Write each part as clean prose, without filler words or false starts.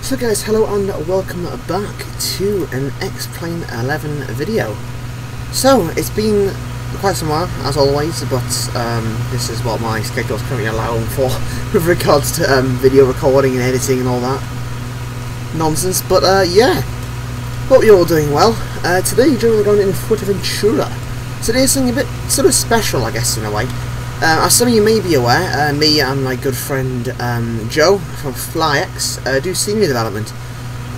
So guys, hello and welcome back to an X-Plane 11 video. So, it's been quite some while, as always, but this is what my schedule is currently allowing for with regards to video recording and editing and all that nonsense. But yeah, hope you're all doing well. Today we're going in Fuerteventura. Today is something a bit sort of special, I guess, in a way. As some of you may be aware, me and my good friend Joe from FlyX do scenery development.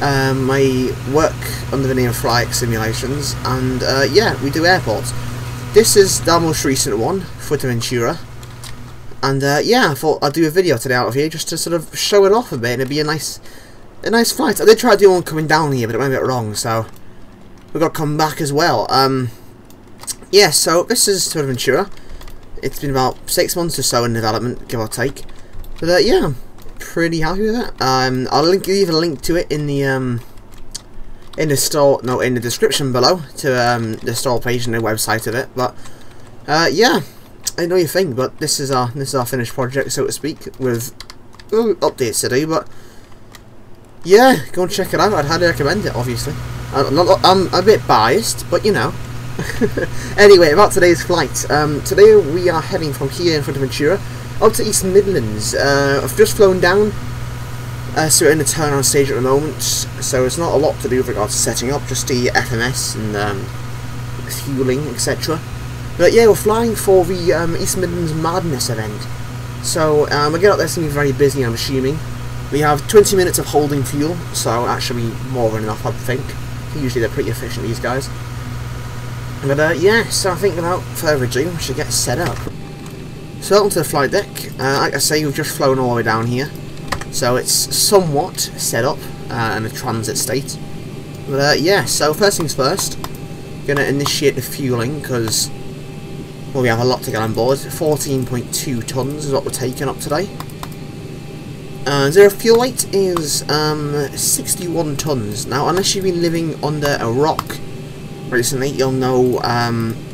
I work under the name of FlyX Simulations, and yeah, we do airports. This is the most recent one, Fuerteventura, and yeah, I thought I'd do a video today out of here just to sort of show it off a bit, and it'd be a nice flight. I did try to do one coming down here, but it went a bit wrong, so we've got to come back as well. Yeah, so this is Fuerteventura. It's been about 6 months or so in development, give or take. But yeah, I'm pretty happy with it. I'll leave a link to it in the description below to the store page and the website of it. But yeah, I know you think, but this is our finished project, so to speak, with updates to do. But yeah, go and check it out. I'd highly recommend it. Obviously, I'm a bit biased, but you know. Anyway, about today's flight. Today we are heading from here in Fuerteventura up to East Midlands. I've just flown down, so we're in the turnaround stage at the moment, so it's not a lot to do with regards to setting up, just the FMS and fueling, etc. But yeah, we're flying for the East Midlands Madness event. So we get up there, it's going to be very busy, I'm assuming. We have 20 minutes of holding fuel, so that should be more than enough, I think. Usually they're pretty efficient, these guys. But yeah, so I think without further ado, we should get set up. So onto the flight deck. Like I say, we've just flown all the way down here, so it's somewhat set up in a transit state. But yeah, so first things first, gonna initiate the fueling because, well, we have a lot to get on board. 14.2 tons is what we're taking up today. Zero fuel weight is 61 tons. Now, unless you've been living under a rock recently, you'll know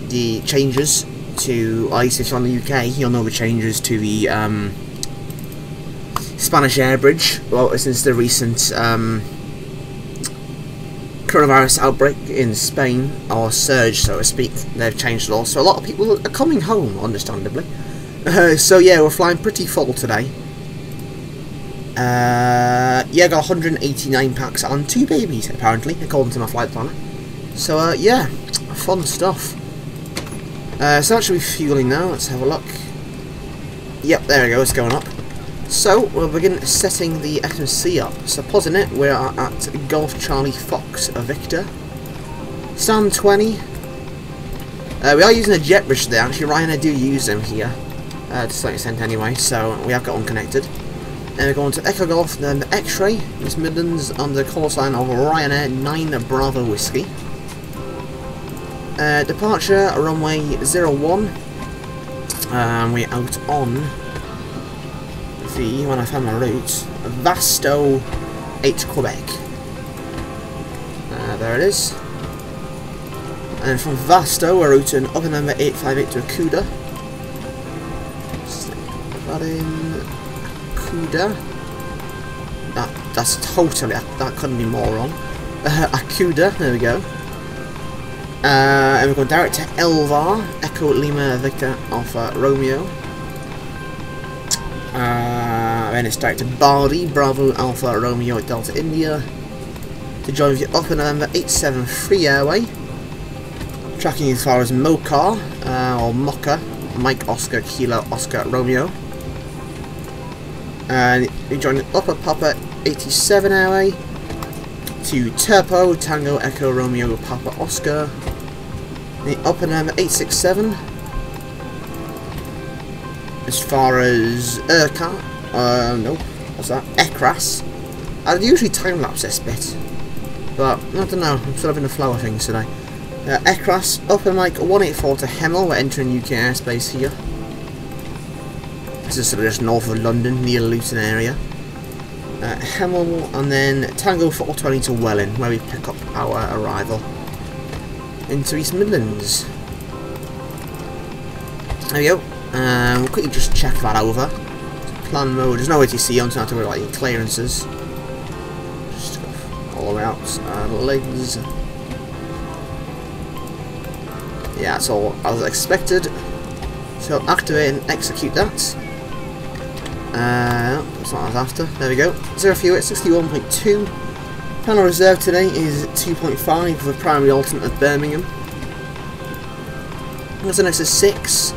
the changes to, at least if you're on the UK, you'll know the changes to the Spanish air bridge. Well, since the recent coronavirus outbreak in Spain, or surge, so to speak, they've changed it all. So a lot of people are coming home, understandably. So yeah, we're flying pretty full today. Yeah, got 189 packs on 2 babies, apparently, according to my flight planner. So yeah, fun stuff. So actually fueling now, let's have a look. Yep, there we go, it's going up. So we'll begin setting the FMC up. So pausing it, we are at Golf Charlie Fox Victor. Stand 20. We are using a jet bridge today, actually Ryanair do use them here. To some extent anyway, so we have got one connected. And we're going to Echo Golf, then X-Ray, East Midlands, on the call sign of Ryanair 9 Bravo Whiskey. Departure runway 01. We're out on the, when I found my route, Vasto 8 Quebec. There it is. And then from Vasto we're routing upper number 858 to Akuda. Stick that in. Akuda. That's totally, that couldn't be more wrong. Akuda, there we go. And we're going direct to Elvar, Echo Lima Victor Alpha Romeo. Then it's direct to Bardi, Bravo Alpha Romeo Delta India. To join the upper November 873 airway. Tracking as far as Mokar, or Mocha, Mike Oscar Kilo Oscar Romeo. And we join the upper Papa 87 airway. To Turpo, Tango Echo Romeo Papa Oscar. The upper number 867. As far as Urquhart, no, what's that? Ekras. I'd usually time lapse this bit, but I don't know, I'm sort of in the flow of things today. Ekras, upper Mike 184 to Hemel, we're entering UK airspace here. This is sort of just north of London, near Luton area. Hemel, and then Tango 420 to Welling, where we pick up our arrival into East Midlands. There we go. We'll quickly just check that over. Plan mode, there's no ATC on, so I don't have to worry about any clearances. all the way out. Legs. Yeah, that's all as expected. So activate and execute that. That's what I was after. There we go. Zero fuel at 61.2. Panel reserve today is 2.5 for the primary alternate at Birmingham. That's an S6,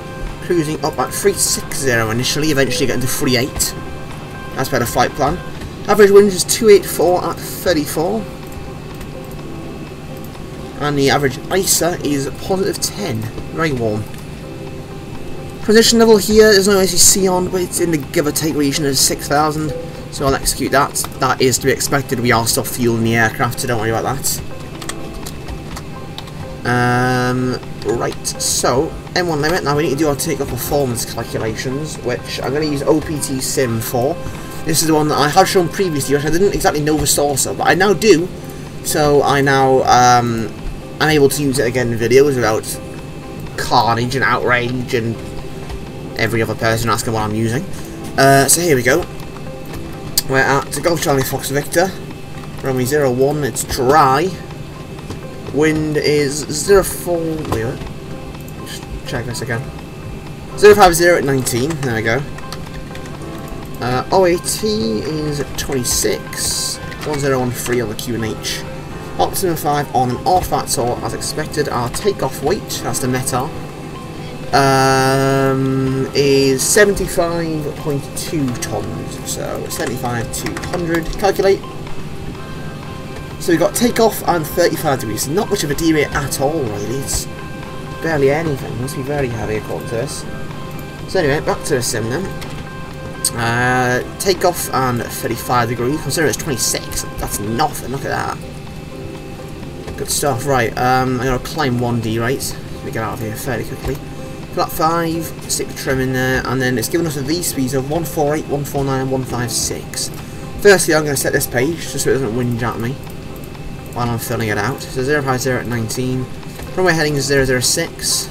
cruising up at 360 initially, eventually getting to 38. That's better flight plan. Average wind is 284 at 34. And the average ISA is positive 10. Very warm. Transition level here, there's no SEC on, but it's in the give or take region of 6,000. So I'll execute that. That is to be expected. We are still fueling the aircraft, so don't worry about that. Right, so M1 limit. Now we need to do our takeoff performance calculations, which I'm going to use OPT Sim for. This is the one that I have shown previously, which I didn't exactly know the source of, but I now do. So I now am able to use it again in videos without carnage and outrage and every other person asking what I'm using. So here we go. We're at Golf Charlie Fox Victor. Runway 01, it's dry. Wind is 04. Wait a minute. Just check this again. 050 at 19. There we go. OAT is 26. 1013 on the QNH. Optimum 5 on and off. That's all as expected. Our takeoff weight, that's the METAR, is 75.2 tons. So 75 to 100. Calculate. So we've got takeoff and 35 degrees. Not much of a derate at all, really. It's barely anything. It must be very heavy according to this. So anyway, back to the sim then. Takeoff and 35 degrees. Considering it's 26, that's nothing. Look at that. Good stuff. Right, I'm going to climb 1 derate. So we get out of here fairly quickly. Flat 5, stick the trim in there, and then it's given us a V-speeds of 148, 149, and 156. Firstly, I'm going to set this page just so it doesn't whinge at me while I'm filling it out. So 050 at 19. Runway heading is 006.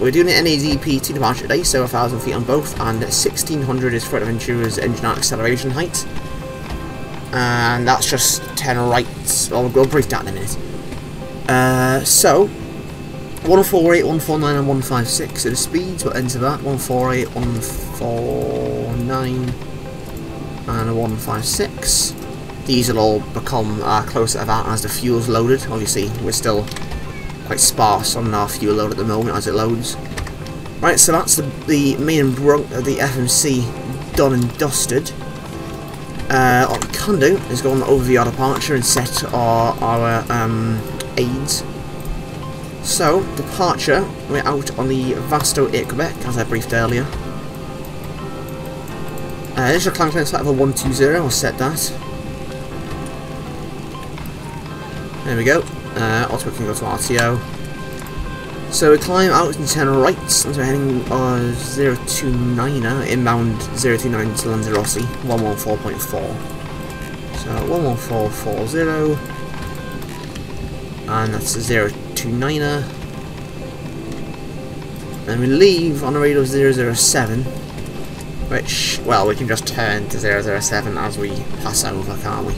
We're doing an NADP 2 departure today, so 1,000 feet on both, and 1,600 is Fuerteventura's engine out acceleration height. And that's just 10 rights. Well, we'll brief that in a minute. So 148, 149, and 156 are the speeds. We'll enter that. 148, 149, and a 156. These will all become closer to that as the fuel's loaded. Obviously, we're still quite sparse on our fuel load at the moment as it loads. Right, so that's the main brunt of the FMC done and dusted. What we can do is go on over our departure and set our aids. So, departure, we're out on the Vasto Air Quebec, as I briefed earlier. Initial climb clearance level 120, we'll set that. There we go. Also we can go to RTO. So we climb out in 10 rights, so we're heading 029er, inbound 029 to Lanzarote, 114.4. So 11440, and that's a 029er. And we leave on a rate of 007, which, well, we can just turn to 007 as we pass over, can't we?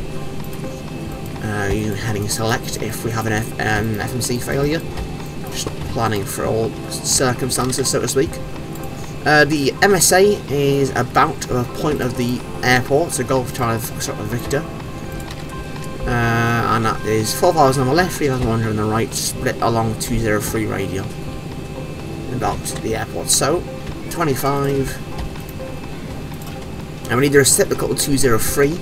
You heading select if we have an FMC failure. Just planning for all circumstances, so to speak. The MSA is about the point of the airport, so Golf Charlie Foxtrot Victor. And that is 4,000 on the left, 3,100 on the right, split along 203 radial. About the airport. So, 25. And we need to reciprocal 203.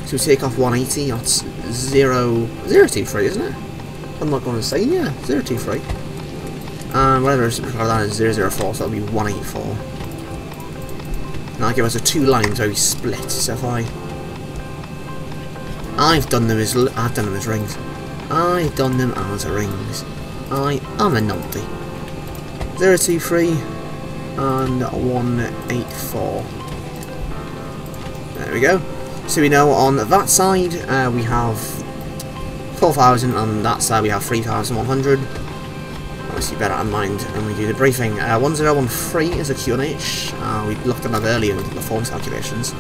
So we take off 180, that's 023, isn't it? I'm not going to say, yeah, 023. And whatever reciprocal that is 004, so that'll be 184. And that'll give us a 2 lines where we split. So if I've done them as rings. I've done them as rings. I am a naughty. 023 and 184. There we go. So we know on that side we have 4,000, on that side we have 3,100. Obviously bear that in mind when we do the briefing. 1013 is a QNH. We looked at that earlier in the performance calculations.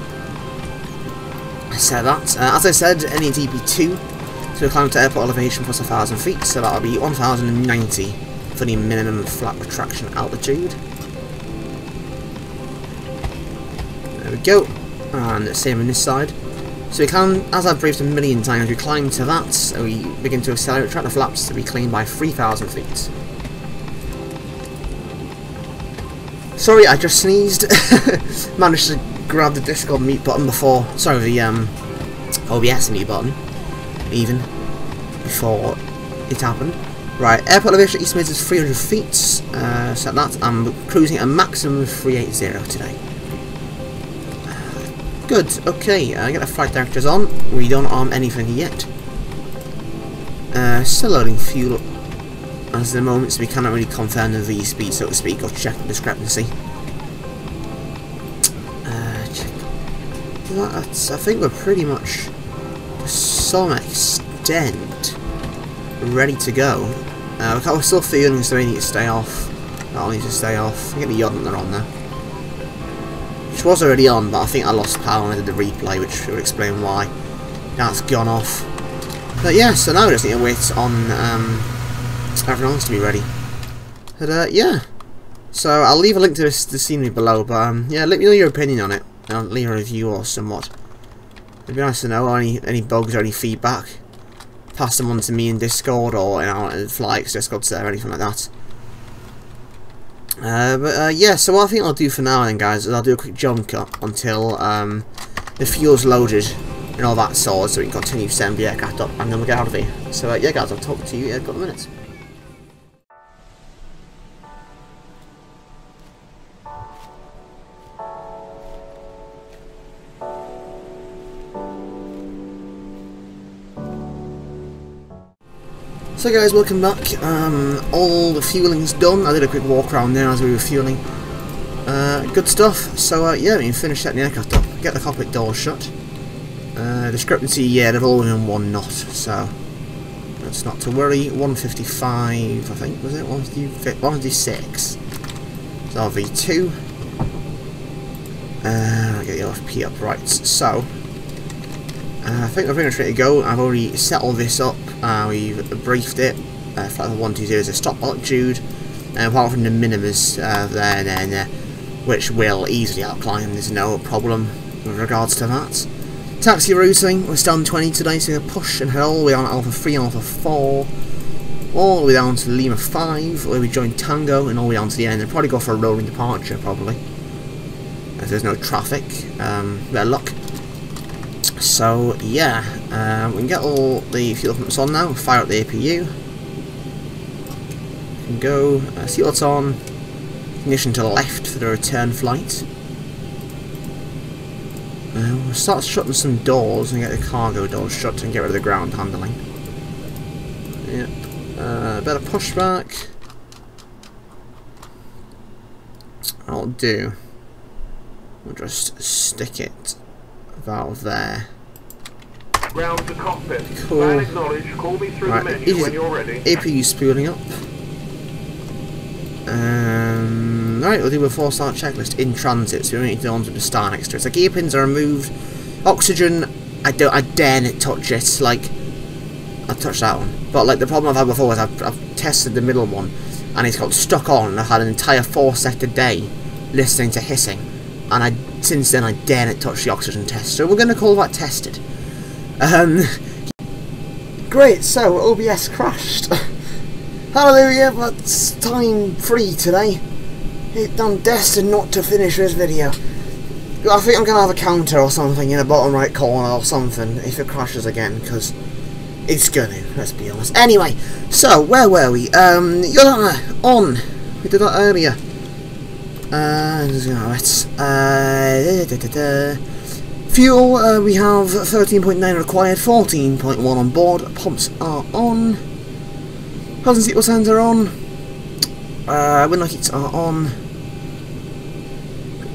reset that. As I said, any DP2, so we climb to airport elevation plus 1,000 feet, so that'll be 1,090 for the minimum flat retraction altitude. There we go, and same on this side. So we can, as I've briefed a million times, we climb to that, so we begin to accelerate, track the flaps to be clean by 3,000 feet. Sorry, I just sneezed. Managed to grab the Discord mute button before, sorry, the OBS mute button, even, before it happened. Right, airport elevation East Mids is 300 feet, set that. I'm cruising at a maximum of 380 today. Good, okay, get the flight directors on. We don't arm anything yet. Still loading fuel as the moment, so we cannot really confirm the V-speed, so to speak, or check the discrepancy. Check. I think we're pretty much, to some extent, ready to go. We're still feeling, so we need to stay off. That'll need to stay off. I get the Yodler on there. Which was already on, but I think I lost power when I did the replay, which will explain why. That's gone off. But yeah, so now we just need to wait on everyone else to be ready. But yeah, so I'll leave a link to the scenery below, but yeah, let me know your opinion on it. I'll leave a review or somewhat. It'd be nice to know any bugs or any feedback. Pass them on to me in Discord or in Flyx Discord server or anything like that. But yeah, so what I think I'll do for now then, guys, is I'll do a quick jump cut until the fuel's loaded and all that sort, so we can continue setting the aircraft up, and then we'll get out of here. So yeah, guys, I'll talk to you in a couple of minutes. So guys, welcome back. All the fueling's done. I did a quick walk around there as we were fueling. Good stuff. So yeah, we can finish setting the aircraft up. Get the cockpit doors shut. Discrepancy, yeah, they're all within 1 knot, so that's not to worry. 155, I think, was it? 156. So V2. I'll get the OFP up, right. So I think we're pretty much ready to go. I've already settled this up. We've briefed it. Flight 120 is a stop altitude, apart from the minimus there, which will easily outclimb. There's no problem with regards to that. Taxi routing, we're still on 20 today, so we're going to push and head all the way on Alpha 3 and Alpha 4, all the way down to Lima 5, where we join Tango, and all the way down to the end, and probably go for a rolling departure, probably, as there's no traffic. Better luck. So yeah, we can get all the fuel pumps on now, fire up the APU, we can go, see what's on, ignition to the left for the return flight. We'll start shutting some doors and get the cargo doors shut and get rid of the ground handling. Yep. Better pushback. I'll do. We'll just stick it about there. Ground to cockpit. Cool. Plan acknowledged. Call me through the menu when you're ready. APU spooling up. Right, we'll do a 4-star checklist in transit, so we don't need to go on to the star next to it. So gear pins are removed. Oxygen, I dare not touch it. Like, I touched that one, but like the problem I've had before is I've tested the middle one, and it's got stuck on. I've had an entire 4-sector day listening to hissing, and since then I dare not touch the oxygen test. So we're going to call that tested. Great. So OBS crashed. Hallelujah, but it's time free today. I'm destined not to finish this video. I think I'm going to have a counter or something in the bottom right corner or something if it crashes again, because it's going to, let's be honest. Anyway, so where were we? Yolanda, on. We did that earlier. Fuel, we have 13.9 required, 14.1 on board. Pumps are on. Housing seatbelt signs are on. Window heats are on.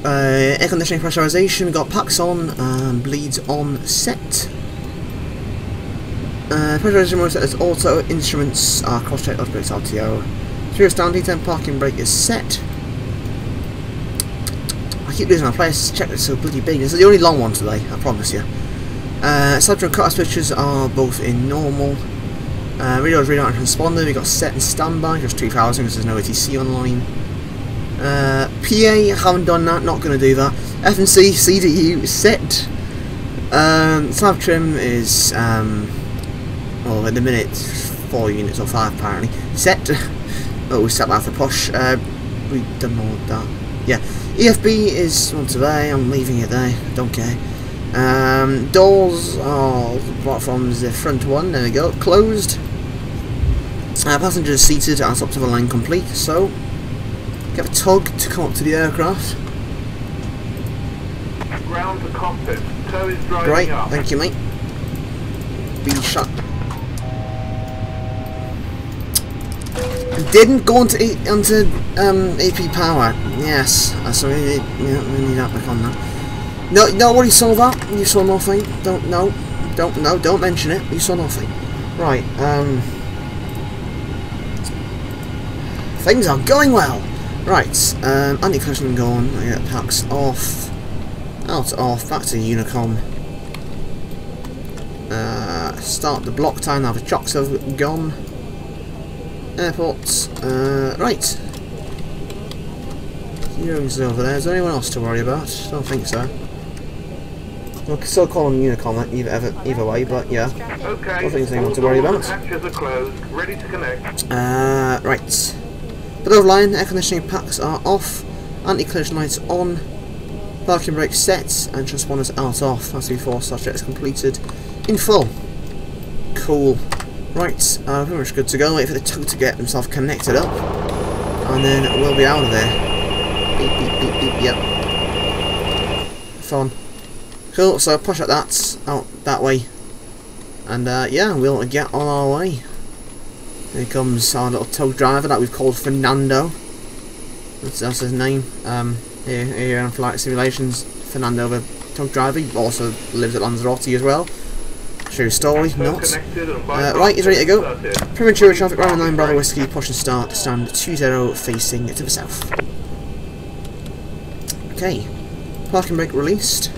Air conditioning pressurization, we got packs on, bleeds on set. Pressurization mode set as auto, instruments are cross-check, autobrakes RTO. 3 down, D10 parking brake is set. I keep losing my place, check this so bloody big. This is the only long one today, I promise you. Subject cutoff switches are both in normal. Radio's radar and transponder, we got set and standby, just 2000 because there's no ATC online. PA, haven't done that, not going to do that. FNC, CDU, set. Slab trim is, well, at the minute, 4 units or 5 apparently. Set. Oh, we set that for push. We've done all of that. Yeah. EFB is on today, I'm leaving it there, don't care. Doors are, apart from the front one, there we go, closed. Passengers seated and top of the line complete, so get a tug to come up to the aircraft. Ground to cockpit. Tow is driving Right, up. thank you, mate. Be shut. Didn't go onto AP power. Yes, so we need that back on that. No, nobody saw that. You saw nothing. Don't mention it. You saw nothing. Right. Things are going well. Right. Anti-collision gone. I get packs off. Out off. Back to Unicom. Start the block time. Now the chocks have gone. Airports. Right. Heroes over there. Is there anyone else to worry about? Don't think so. We'll still call them Unicom either way, but yeah. Okay. I don't think there's anyone to worry about. Hatches are closed. Ready to connect. Right. Below line, air conditioning packs are off. Anti-collision lights on. Parking brake set and transponders out off. As before, subject is completed in full. Cool. Right, pretty much good to go. Wait for the tug to get himself connected up, and then we'll be out of there. Beep, beep, beep, beep, yep. Fun. Cool, so push at that, out that way. And yeah, we'll get on our way. Here comes our little tug driver that we've called Fernando. That's his name. Here on Flight Simulations, Fernando, the tug driver. He also lives at Lanzarote as well. True story, not. Right, he's ready to go. Premature traffic, Round 9 Bravo Whiskey, push and start, stand 20 facing to the south. Okay, parking brake released.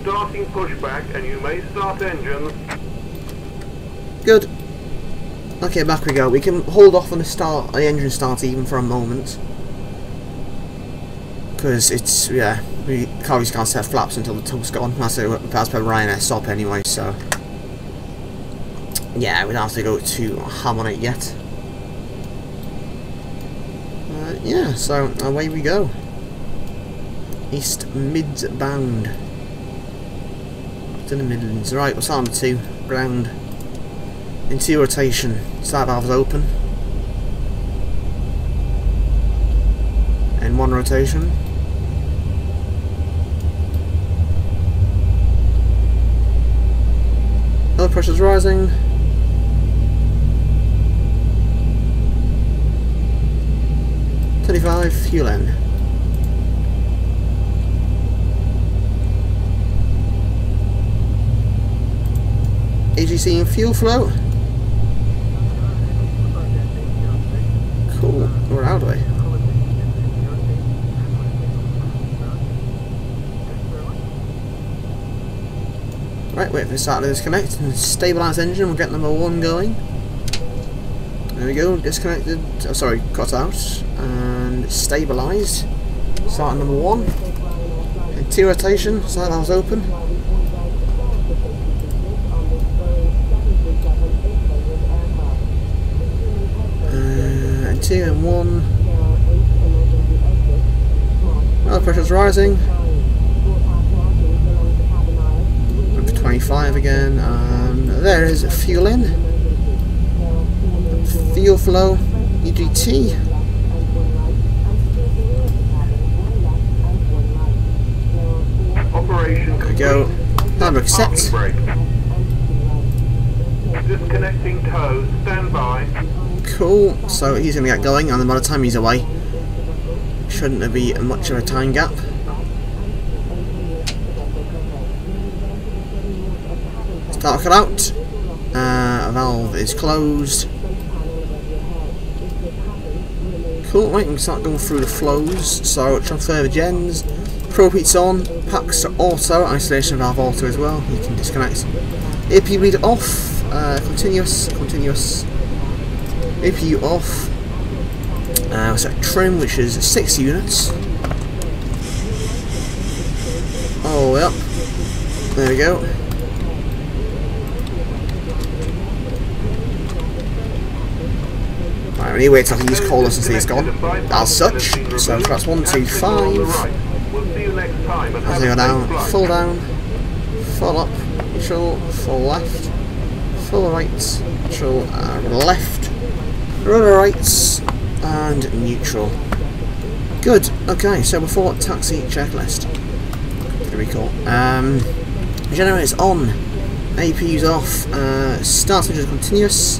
Starting pushback, and you may start engines. Good. Okay, back we go. We can hold off on the engine start even for a moment. Because it's, yeah, we can't set flaps until the tug's gone. That's per Ryanair stop anyway, so yeah, we don't have to go to ham on it yet. Yeah, so away we go. East Mids bound. To the Midlands. Right, what's on 2? Ground. Into rotation. Side valves open. And 1 rotation. Oil pressure's rising. $35 fuel in. AGC and fuel flow. Cool. We're out of the way. Right, wait for the start to disconnect and stabilise engine. We'll get number 1 going. There we go, disconnected, oh, sorry, cut out and stabilised. Start number 1. And 2 rotation, side valves open. And 2 and 1. Oil pressure's rising. 25 again, and there is fuel in, fuel flow, EGT, Operation there we go, handbrake set, disconnecting tow, stand by. Cool, so he's going to get going, and then by the time he's away, shouldn't there be much of a time gap. Start cut out. Valve is closed. Cool, right, we can start going through the flows. So transfer the gens. Probe heat's on, packs are auto, isolation valve auto as well, you can disconnect. AP read off, continuous, APU off, we set trim which is 6 units, all the way up, there we go. Right, we need to wait till I can use cordless until he's gone, as such, so that's 1, 2, 5. As they go down, full up, neutral, full left, full right, neutral, left, rudder right, and neutral. Good, okay, so before taxi checklist, recall. Generator's on, APU's off, start switch is continuous,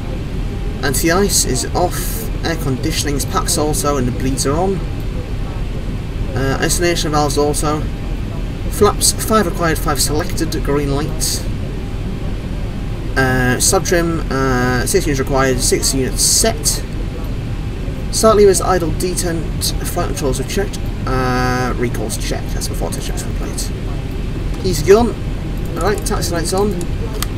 anti-ice is off, air conditioning's packs also, and the bleeds are on. Isolation valves also. Flaps 5 required, 5 selected, green light. Sub trim 6 units required, 6 units set. Start levers idle, detent, flight controls are checked. Recalls checked, that's before test check's complete. He's gone. Alright, taxi lights on.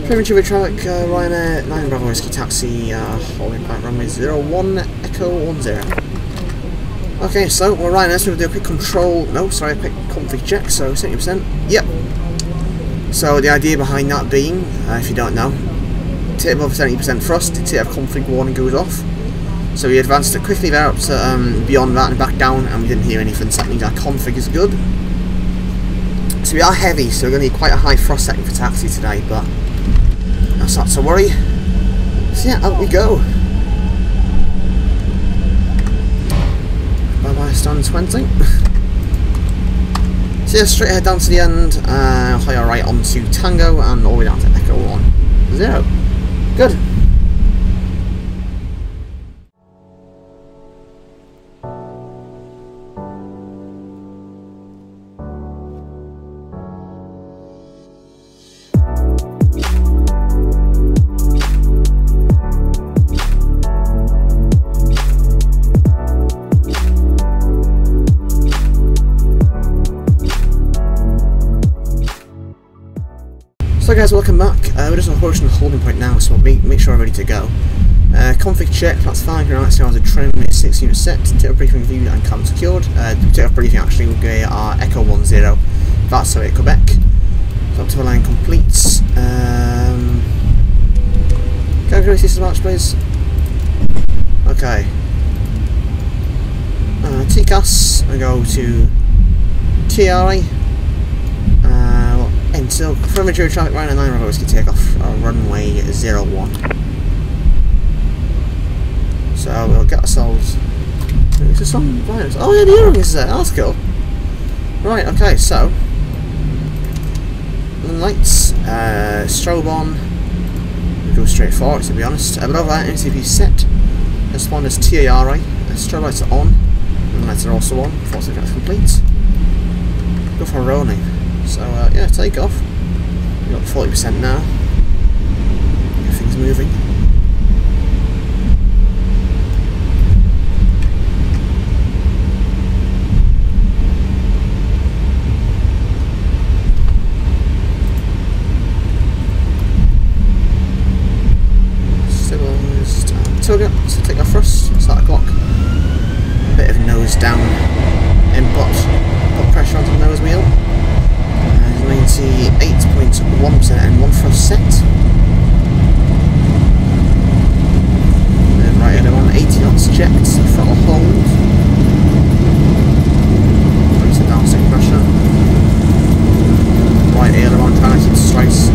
Premature traffic, Ryanair 9 Bravo Whiskey taxi, holding back runway 01 Echo 10. Okay, so we're right now, so we'll do a quick a quick config check, so 70%, yep. So the idea behind that being, if you don't know, to hit above 70% thrust, the TF config warning goes off. So we advanced it quickly there up to beyond that and back down, and we didn't hear anything, so that means our config is good. So we are heavy, so we're going to need quite a high thrust setting for taxi today, but that's not to worry. So yeah, out we go. Bye-bye, stand 20. So yeah, straight ahead down to the end, higher right onto Tango, and all the way down to Echo 10. Good. So guys, welcome back. We're just approaching the holding point now, so we'll make sure we're ready to go. Config check, that's fine, you're right, hours of trim, 6 units set, takeoff briefing viewed and cam secured. Takeoff briefing actually will be our Echo 10, that's at Quebec. Optimal line completes. Can I go to system match please? Okay. TCAS, I go to TRI. Until premature traffic Ryanair 9 Bravo Whiskey take off runway 01. So we'll get ourselves. Is there some virus? Oh yeah, the earring is there. That's cool. Right. Okay. So lights, strobe on. We go straight for it. To be honest, below that MCP set. Responders TARI. Strobe lights are on. And lights are also on. Force effects complete. Go for rolling. So yeah, take off. We've got 40% now. Everything's moving. Stabilised and tilt. So take off first. Start the clock. Bit of nose down input. Put pressure onto the nose wheel. 98.1% and 1 thrust set. And then right header on 80 knots checked, throttle hold. Brings it down, second pressure. Right aileron, trying to keep straight.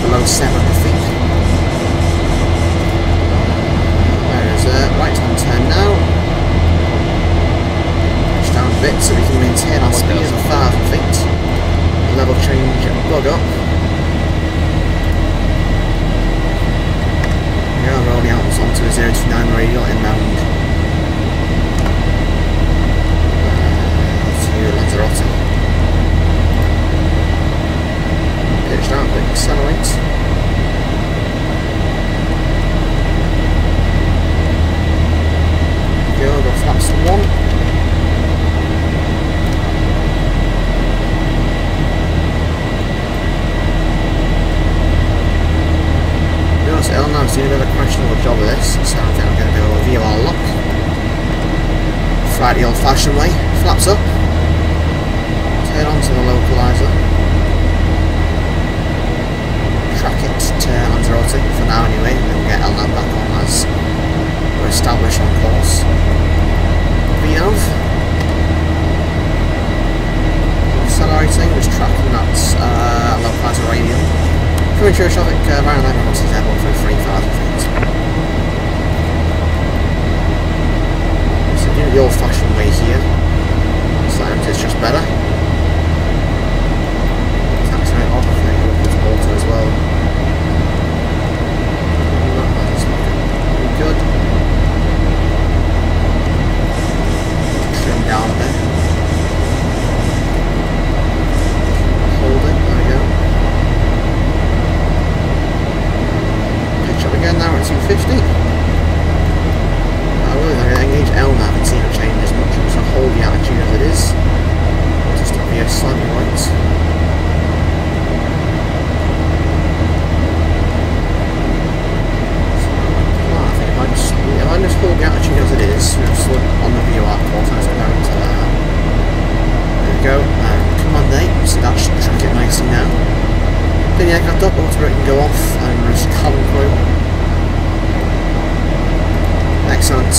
Below 700 feet. There's right hand turn now. Push down a bit so we can maintain our speed of 1,000 feet. Level change, plug up. 029 radial inbound to Lanzarote. Pitch down, quick accelerate. Go flaps to 1. So Elnav's doing a bit of a questionable job of this, so I think I'm going to go VOR lock. Fly the old fashioned way, flaps up, turn onto the localizer, track it to Lanzarote for now anyway, and then we'll get Elnav back on as we're established on course. VNav, accelerating, just tracking that localizer radial. Coming through traffic, around 9 miles is airborne for 3,000 feet. So do the old fashioned way here. Sometimes it's just better. Tax rate off, then you look at auto as well. That's looking good. Trim down a bit. Hold it, there we go. Again now at 250. I really like to engage Elnav and see it change as much. I'm just going to hold the attitude as it is. Just to be a slightly right. I think if I just hold the attitude as it is, just look on the VOR course as I go into there. There we go. Command A, so that should track it nicely now. Then the aircraft up, autobrake can go off, and just cabin crew. Excellent.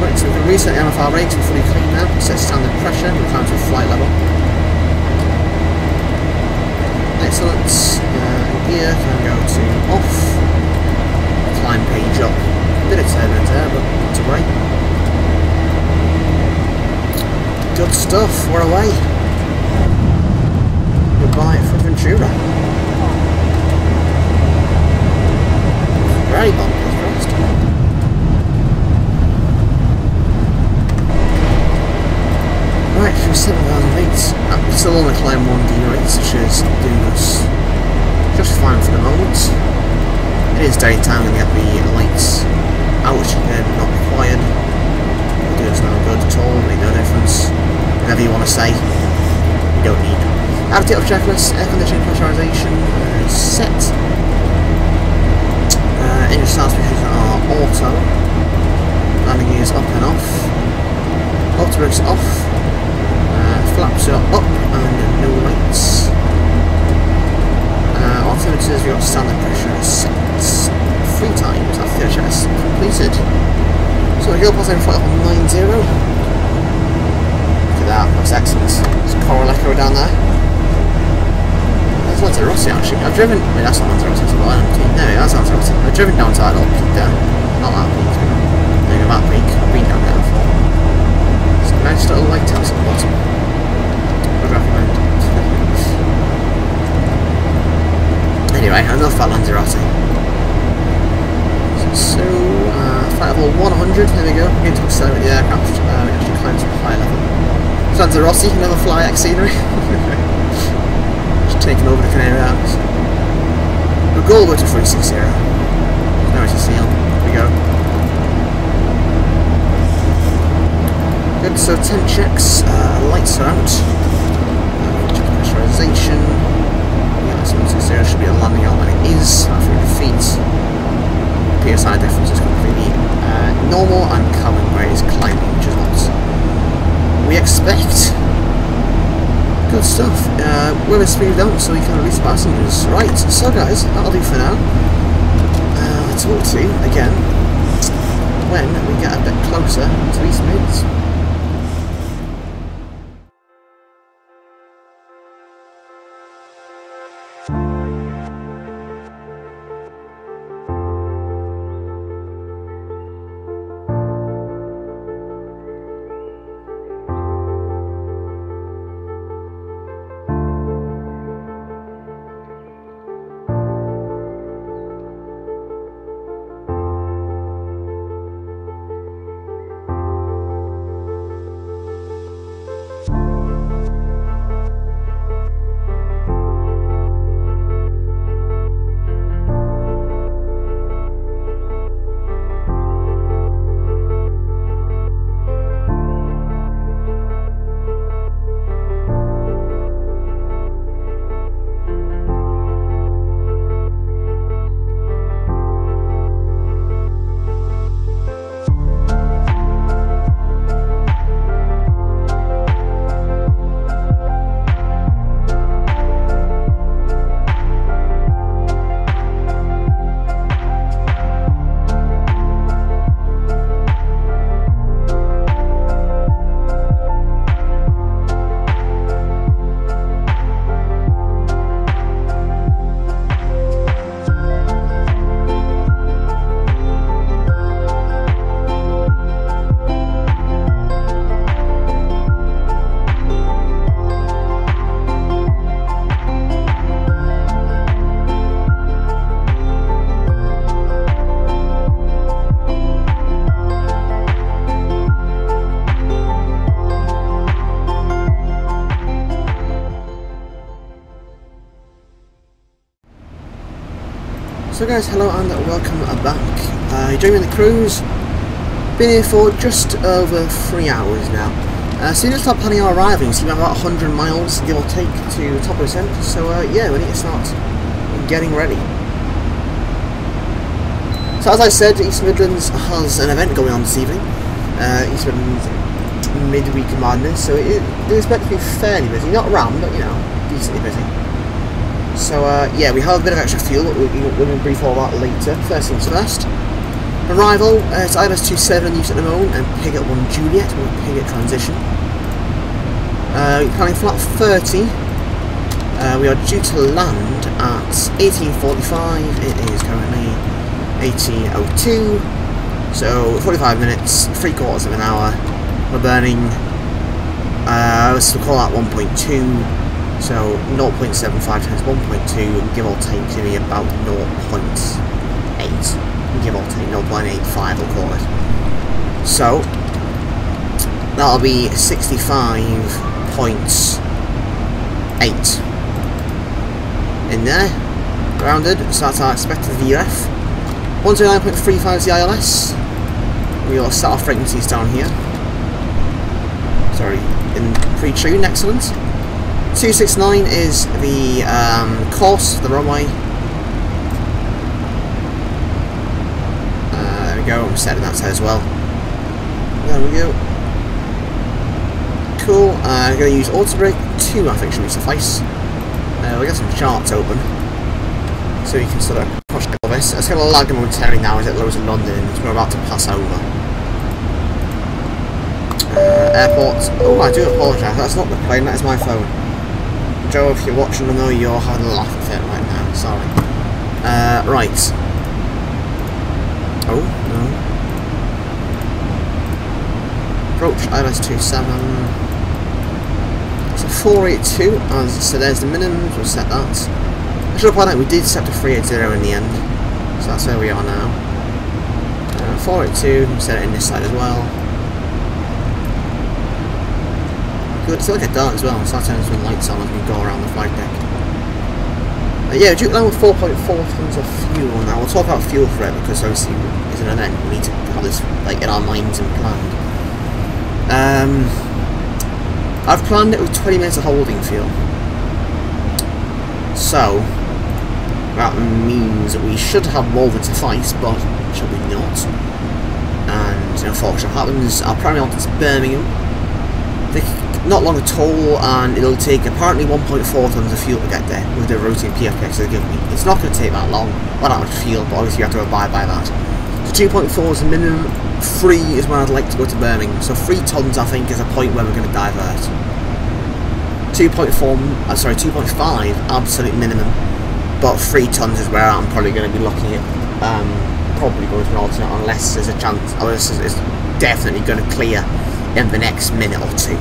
Right, so we can reset the MFR rating fully clean now. Set standard pressure, we're down to flight level. Excellent. Gear can go to off. Climb page up. Bit of turbulence there, but not to worry. Good stuff, we're away. Goodbye Fuerteventura. Very bumpy first. Right, through 7,000 feet. I'm still on the climb 1D rates, which is doing us just fine for the moment. It is daytime and we have the lights out, not required. It does no good at all, make no difference. Whatever you want to say, you don't need. Adaptive checklist, air conditioning pressurization is set. Engine start switches are auto. Landing gears up and off. Autobrakes off. Flaps are up and no lights. Alternatives, we've got standard pressure set 3 times after the check is completed. So we go past in flight level 90. Look at that, that's excellent. There's Coral Echo down there. There's Lanzarote actually. I've driven. Wait, that's not Lanzarote, that's not Lanzarote. No, that's Lanzarote. I've driven down Tidal Peak there. Not that peak. There you go, that peak. I've been down there before. It's a nice little lighthouse at the bottom. Would recommend. Anyway, enough about Lanzarote. So, flight level 100, there we go. We're going to accelerate the aircraft. We actually climb to a high level. Lanzarote, another fly-X scenery. Just taking over the Canary Islands. We'll go over to 360. Now it's a seal. Here we go. Good, so 10 checks. Lights are out. Check pressurization. Yeah, so 160 should be a landing out when it is. 300 feet. PSI difference is completely normal, and cabin grade is climbing, which is what we expect. Good stuff. We're going to speed down so we can release passengers. Right, so guys, that'll do for now. Let's talk to you again when we get a bit closer to East Mids. So guys, hello and welcome back. You're joining the cruise. Been here for just over 3 hours now. So we just start planning our arriving, so we have about 100 miles, give or take, to top of ascent. So yeah, we need to start getting ready. So as I said, East Midlands has an event going on this evening. East Midlands Midweek Madness, so they expect to be fairly busy. Not rammed, but you know, decently busy. So yeah, we have a bit of extra fuel, but we'll brief all that later. First things first. Arrival, it's ILS 27 in use at the moment, and Pigot 1 Juliet with Pigot transition. Planning flight 30. We are due to land at 18:45. It is currently 18:02. So 45 minutes, 3/4 of an hour. We're burning, let's call that 1.2. So 0.75 times 1.2, give or take, to be about 0.8. Give or take 0.85, we'll call it. So that'll be 65.8 in there. Grounded, so that's our expected VRF. 109.35 is the ILS. We'll set our frequencies down here. Sorry, in pre-tune, excellent. 269 is the course, the runway. There we go, I'm setting that set as well. There we go. Cool, I'm going to use auto brake 2, I think should be suffice. We'll get some charts open, so you can sort of push all this. It's going to lag momentarily now as it loads in London, as we're about to pass over. Airport. Oh, I do apologise, that's not the plane, that is my phone. Joe, if you're watching, I know you're having a laugh at it right now, sorry. Right. Oh, no. Approach ILS 27. So 482, so there's the minimum, we'll set that. I should have pointed out we did set to 380 in the end, so that's where we are now. 482, we'll set it in this side as well. Good, it's like a dark as well, so that turns some lights on as we go around the flight deck. Yeah, Duke Land with 4.4 tons of fuel now. We'll talk about fuel for it because obviously it's an event, we need to have this like in our minds and planned. I've planned it with 20 minutes of holding fuel. So that means that we should have more than suffice, but should we not? And unfortunately what happens, our primary altitude is Birmingham. Not long at all, and it'll take apparently 1.4 tons of fuel to get there with the routine PFX they give me. It's not going to take that long, not that much fuel, but obviously you have to abide by that. So 2.4 is the minimum, 3 is where I'd like to go to Birmingham. So 3 tons I think is a point where we're going to divert. 2.5 absolute minimum, but 3 tons is where I'm probably going to be looking at probably going to an alternate unless there's a chance, unless it's definitely going to clear in the next minute or two.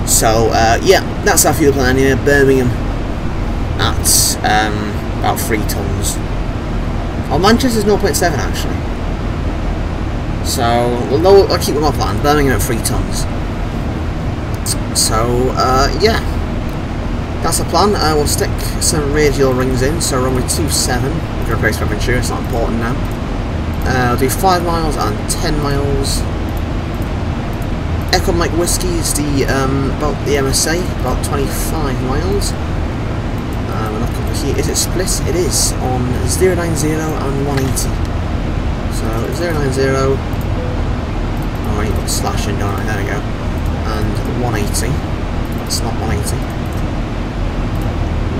So yeah, that's our fuel plan here. Birmingham at about 3 tons. Oh, Manchester's 0.7 actually. So I'll keep with my plan. Birmingham at 3 tons. So yeah, that's the plan. We'll stick some radial rings in. So runway 27. We can replace Ventura. It's not important now. I'll do 5 miles and 10 miles. Echo Mike Whiskey is the about the MSA, about 25 miles. We're not going to hear. Is it split? It is on 090 and 180. So 090. Oh, you got slash in, don't I? There we go. And 180. That's not 180.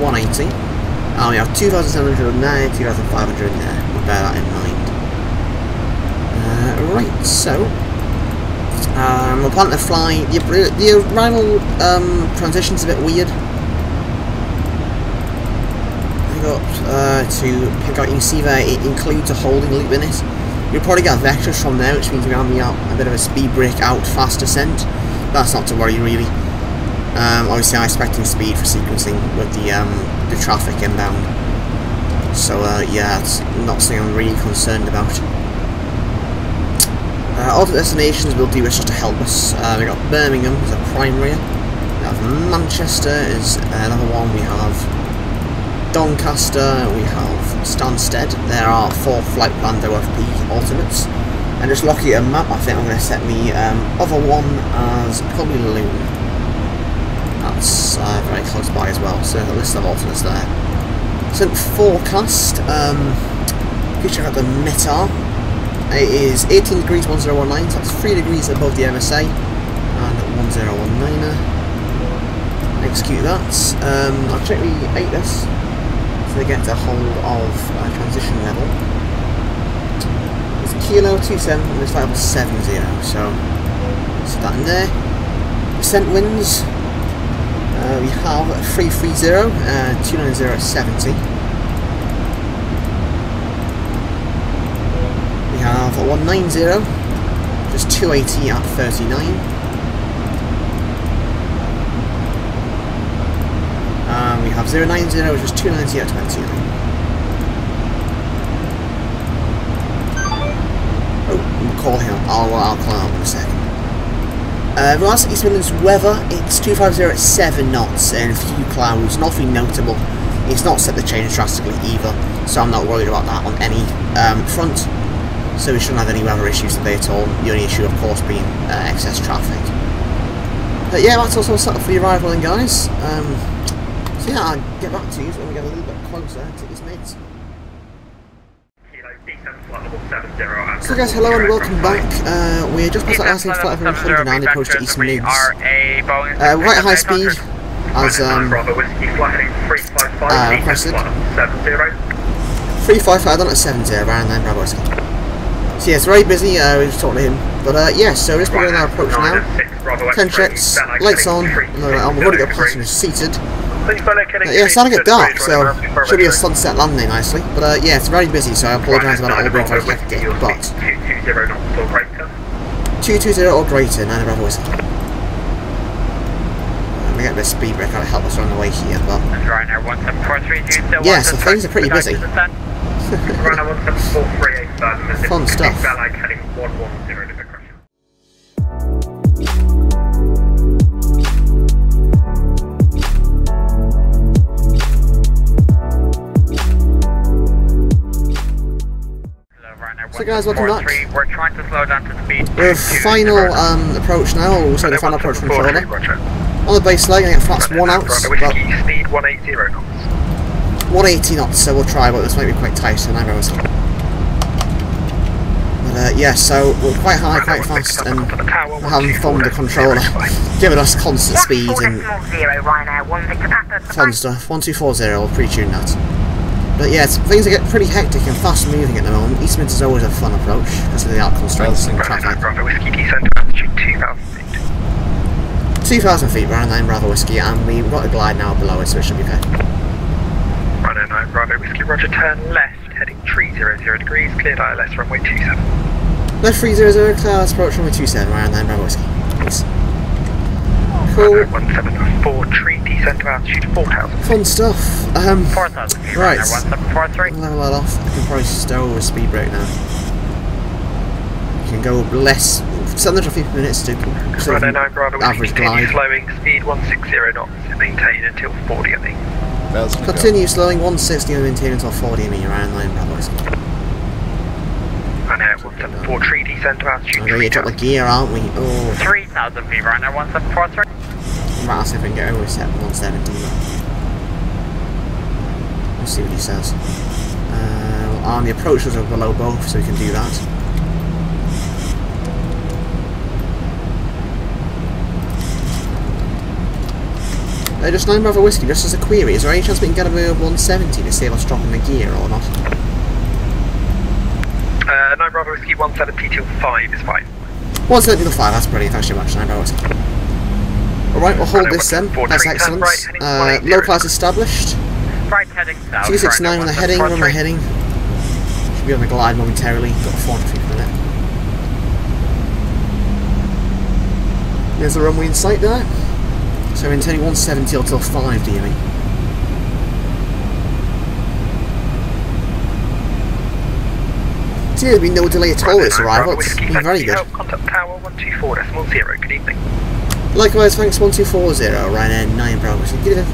180. And we have 2,700 in there, 2,500 in there. We'll bear that in mind. Right, so. We're planning to fly. The arrival transition's a bit weird. I got to pick out. You can see there it includes a holding loop in it. You'll probably get vectors from there, which means we're going to be out a bit of a speed break out, fast descent. That's not to worry really. Obviously, I'm expecting speed for sequencing with the traffic inbound. So yeah, it's not something I'm really concerned about. Other destinations we'll do is just to help us. We got Birmingham as a primary. We have Manchester is another one. We have Doncaster. We have Stansted. There are 4 flight planned OFP alternates. And just looking at a map, I think I'm going to set me other one as probably Loon. That's very close by as well, so a list of alternates there. So forecast, if you check out the METAR, it is 18 degrees 1019, so that's 3 degrees above the MSA, and 1019er. Execute that. I'll check the ATIS, so they get a hold of transition level. It's Kilo 27 and it's level 70, so set that in there. Descent winds, we have 330, 290 We have 190, just 280 at 39. We have 090, which is 290 at 29. Oh, we'll call him. I'll call him in a second. Last East Midlands weather, it's 250 at 7 knots and a few clouds, nothing notable. It's not set to change drastically either, so I'm not worried about that on any front. So we shouldn't have any weather issues today at all. The only issue, of course, being excess traffic. But yeah, that's also set up for the arrival then, guys. So yeah, I'll get back to you when we get a little bit closer to East Mids. So guys, hello and welcome back. We're just past that last flight of 109 approach to East Mids. Right high speed, as requested. 355 done at 70, around 9 Bravo Whiskey. So yeah, it's very busy, we just talked to him. But yeah, so we're just beginning our approach now. 10 checks, lights on, we've already got passengers seated. Yeah, it's starting to get dark, so should be a sunset landing nicely. But yeah, it's very busy, so I apologise about it all being very hectic. But 220 or greater, 9 Bravo Whiskey. We get a bit of speed brake out to help us on the way here, but yeah, so things are pretty busy. Fun stuff. So guys, welcome back. We're trying to slow down to speed. We're final approach now, or also the final approach from shoulder. On the base leg, I get flaps 1 out, but speed 180 knots. 180 knots, so we'll try, but this might be quite tight, so 9 hours. But yeah, so we're quite high, quite fast, and we're having fun with the controller, giving us constant speed and fun stuff. 1240, we'll pre-tune that. But yeah, things are getting pretty hectic and fast moving at the moment. East Mids is always a fun approach because of the out constraints and traffic. Bravo Whiskey descent to altitude 2,000 feet. 2,000 feet, round 9 Bravo Whiskey, and we've got a glide now below it, so it should be okay. Runway 9 Bravo Whiskey, roger, turn left, heading 300 degrees, cleared ILS runway 27. Left 300, clear approach runway 27, round 9 Bravo Whiskey. Thanks. Cool. 174, tree descent to altitude 4,000. Fun stuff. 4,000 feet, right. 1743. I'll level that off. I can probably stow with speed brake now. You can go less, 750 minutes to sort of average glide. Slowing, speed 160 knots, maintain until 40 at me. Continue slowing, 160 and maintain until 40 at me, around 9 Bravo Whiskey. And 174, tree descent to altitude. I'm going to drop the gear, aren't we? Oh. 3,000 feet, right now, 1743. Right, I'll see if I can get over set 170. Let's see what he says. On the approaches are below both, so we can do that. Just 9 Bravo Whiskey, just as a query, is there any chance we can get away with 170 to save us dropping the gear or not? 9 Bravo Whiskey, 170 till 5 is fine. 170 till 5, that's brilliant, thanks very much, 9 Bravo Whiskey. Alright, we'll hold this then, that's excellent. Low class established. Right heading south. 269 on the heading, we're on the heading. Should be on the glide momentarily, got 400 feet per minute. There's the runway in sight there. So we're intending 170 till 5, do you mean? There's been no delay at all this arrival, it's been very good. Contact tower 124.0, good evening. Likewise, thanks 1240, Ryanair 9 Bravo, so give it a...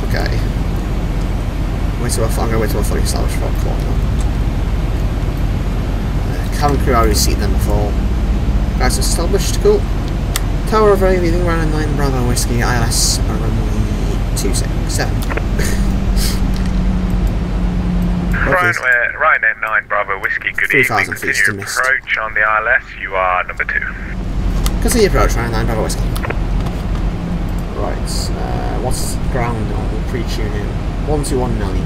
Okay. I'm going to wait till a fully established front corner. Cabin crew, I already seen them before. Guys, established, cool. Tower of Ray, leading round 9 Bravo Whiskey, ILS, runway 27. Ryanair 9 Bravo Whiskey, good evening. Continue approach on the ILS, you are number 2. Continue approach, Ryanair 9 Bravo Whiskey. Right, what's ground on? We'll pre-tune in. 1219.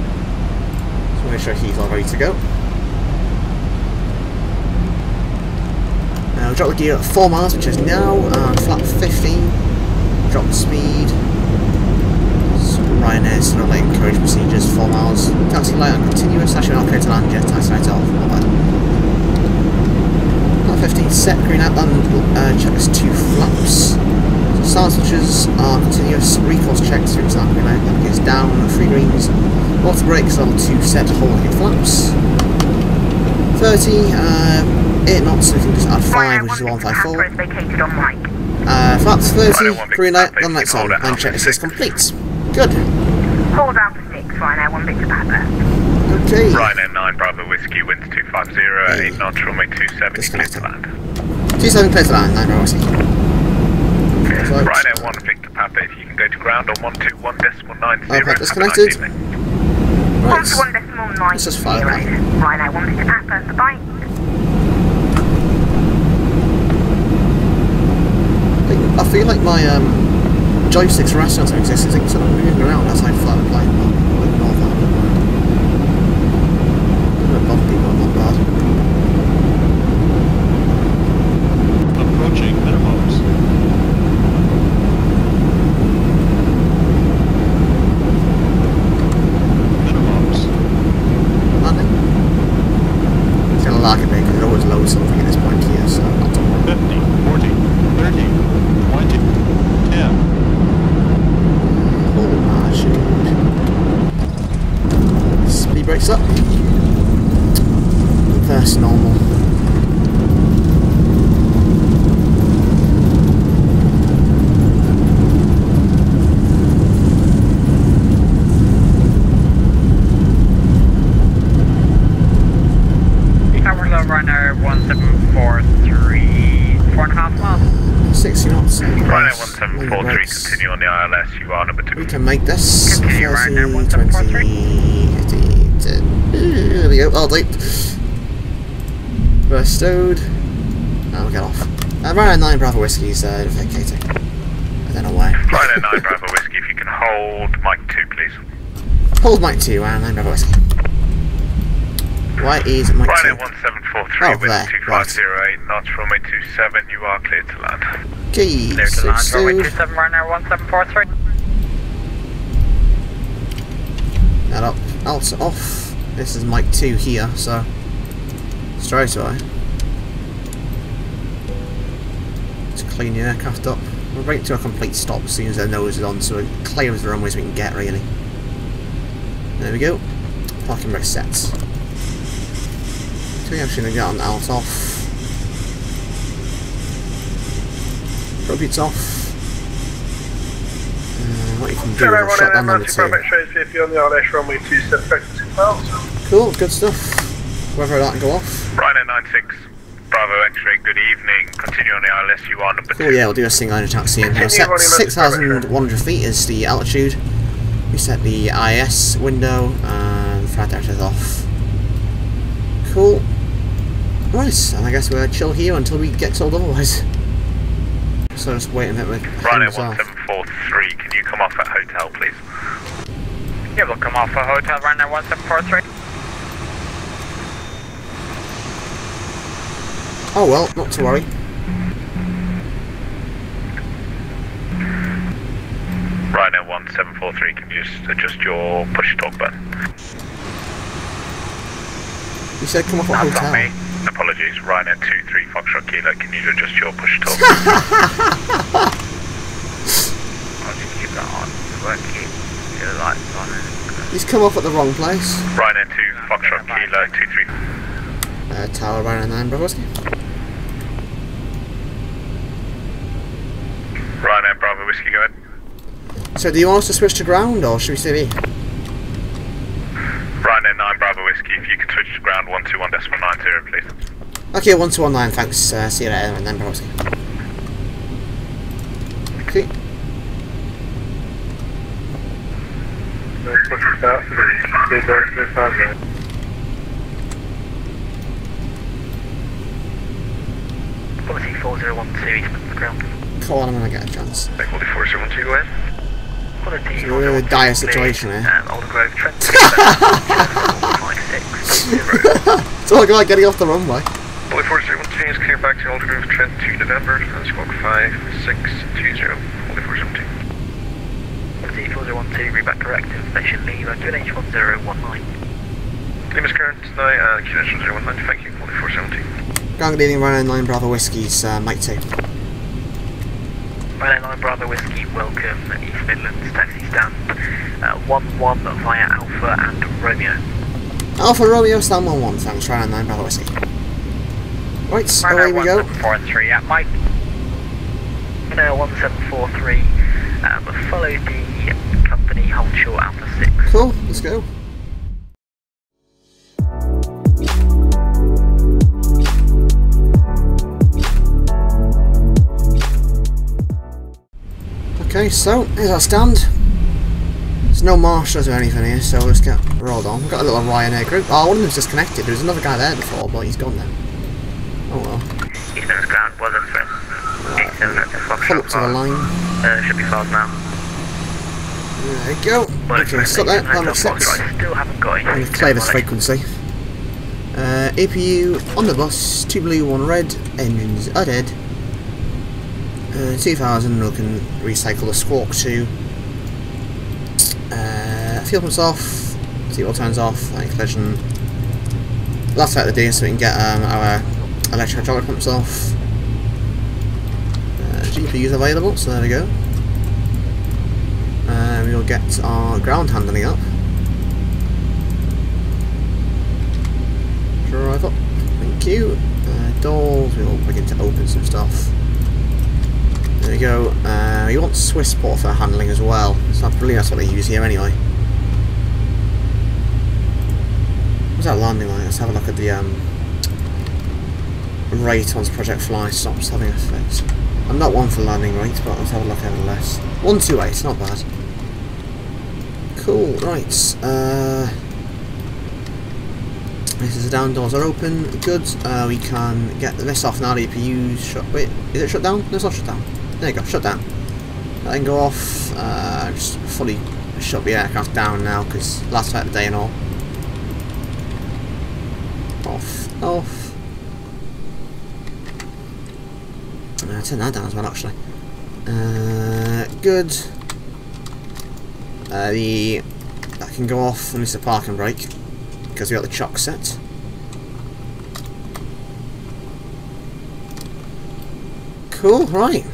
So make sure he's all ready to go. Now drop the gear at 4 miles, which is now, flap 15. Drop the speed. Ryanair's still late encourage procedures, 4 miles. Taxi light on continuous, actually not clear to land yet, taxi light off, not bad. Flap 15 set, green out, and checks 2 flaps. So start switches are continuous, recourse checks through start green light, that goes down, 3 greens. Water brakes level 2 set, holding flaps. 30, 8 knots, so we can just add 5, which is 154. Flaps 30, green light, then lights on, and check is complete. Good. Hold down for 6, Ryanair 1 Victor Papa. Okay. Ryanair 9 Bravo Whiskey, winds 250, 8 knots, runway 27, clear to land. 27 clear to land, 9 Bravo Whiskey. Ryanair 1 Victor Papa, if you can go to ground on 121.90. Okay, disconnected. Right. 121.90. Let's just fire back. Ryanair 1 Victor Papa, bye-bye. I feel like my joysticks are resting on something because it's sort of moving around as I fly the plane. I'll ignore that. A bit bumpy, but not bad. Approaching minimums. Minimums. Landing. It's going to lag a bit because it always loads something at this point here, so not to worry. 50, 40, 30, 20, 10. Speed brakes up. Reverse normal. Tower low runner 1743, 4.5 miles. 60 knots. Ryanair 1743, continue on the ILS, you are number 2. We can make this. Continue, 30, Ryanair 20, 1743. 50, 10. There we go, all deep. Reverse stowed. Now we'll get off. Ryanair 9 Bravo Whiskey is vacating. I don't know why. Ryanair 9 Bravo Whiskey, if you can hold Mike 2, please. Hold Mike 2, Ryanair 9 Bravo Whiskey. Why is Mike 2? Ryanair 1743, Oh, wind there, 2508 knots, runway 27, you are clear to land. Okay, Clear to land, runway 6 27, Ryanair 1743. That up, out, off. This is Mike 2 here, so straight away. To clean the aircraft up. We'll bring it to a complete stop as soon as their nose is on, so we're clear as the runways we can get, really. There we go. Parking brake sets. So we're actually going to get on out off. Propeats off. What you can do is shut down number 2. If you're on the ILS runway 27, back to 6 miles. Cool, good stuff. Whether that can go off. Ryanair 96, Bravo X-ray, good evening. Continue on the ILS, you are number 2. Cool, yeah, we'll do a single engine taxi in. We'll set 6,100 feet is the altitude. We set the IS window and flight director is off. Cool. Right, and I guess we'll chill here until we get told otherwise. So just wait a minute with Ryanair 1743, can you come off at hotel, please? Yeah, we'll come off a hotel, Ryanair 1743. Oh well, not to worry. Ryanair 1743, can you just adjust your push talk button? You said come off at That's hotel. on me. Apologies, Ryanair 23 Foxtrot Kilo, can you adjust your push talk? I'll just keep that on. We won't keep the lights on. He's come off at the wrong place. Ryanair 2 Foxtrot Kilo 23. Tower Ryanair 9 Bravo Whiskey. Ryanair Bravo Whiskey, go ahead. So do you want us to switch to ground or should we stay here? 109 Bravo Whiskey, if you could switch to ground 121.90, please. Okay, 1219, thanks. See you later, and then Browski. Okay. Policy 4012, Eastman to ground. Come on, I'm gonna get a chance. Policy 4012, go ahead. Quality It's a really dire situation here. Old Grove, Trent. 56. So I got getting off the runway. Policy 4012 is clear back to Old Grove, Trent 2 November, squawk 5620. Policy 417. Policy 4012, reback corrective. Station Lima, QNH 1019. Lima's current tonight, QNH 1019, thank you. Policy 417. Gang leading Rhino 9 Bravo Whiskies, Mike 2. Rhino 9 Bravo Whiskey, welcome East Midlands, taxi stand 11 via Alpha and Romeo. Alpha Romeo, stand 11, thanks, Rhino 9 Bravo Whiskey. Right, so away we go. 1743 at Mike. Rhino 1743, follow the company, hold short Alpha 6. Cool, let's go. Okay, so here's our stand. There's no marshals or anything here, so we'll just get rolled on. We've got a little Ryanair group. Oh, one of them's disconnected. There was another guy there before, but he's gone now. Oh well. Eastern's ground, well done, sir. 87 at the Pull up to the line. Should be fast now. There we go. Okay, stop there. Climate 6. Still haven't got it. And clear this frequency. APU on the bus. 2 blue, 1 red. Engines are dead. 2000, we can recycle the Squawk 2. Fuel pumps off, seatbelt turns off, collision. Last out of the day, so we can get our electric hydraulic pumps off. GPUs available, so there we go. We will get our ground handling up. Drive up, thank you. Doors, we will begin to open some stuff. There we go. You want Swissport for handling as well. So I believe that's what they use here anyway. What's that landing like? Let's have a look at the rate once Project Fly stops having effect. I'm not one for landing rate, but let's have a look nevertheless. 128, not bad. Cool, right. This is the down, doors are open. Good. We can get this off now. The APU's shut. Wait, is it shut down? No, it's not shut down. There you go, shut down. That can go off. Just fully shut the aircraft down now because last night of the day and all. Off, off. Turn that down as well, actually. Good. That can go off and it's a parking brake because we got the chock set. Cool, right.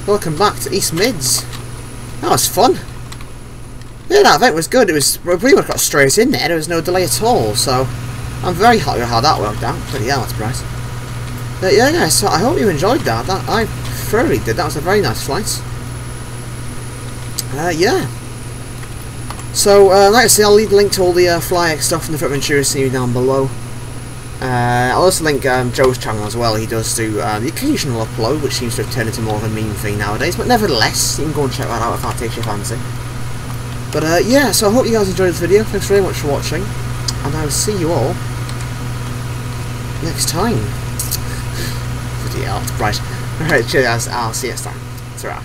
Welcome back to East Mids. That was fun. Yeah, that event was good. We pretty much got straight in there. There was no delay at all, so I'm very happy with how that worked out. Bloody hell, that's bright. Yeah, guys, so I hope you enjoyed that. I thoroughly did. That was a very nice flight. Yeah. So, like I say, I'll leave the link to all the FlyX stuff and the Foot Ventura series down below. I'll also link Joe's channel as well. He does do the occasional upload, which seems to have turned into more of a meme thing nowadays. But nevertheless, you can go and check that out if that takes your fancy. But yeah, so I hope you guys enjoyed this video. Thanks very much for watching. And I will see you all next time. Yeah, right. Alright, cheers guys. I'll see you next time. Ta-ra.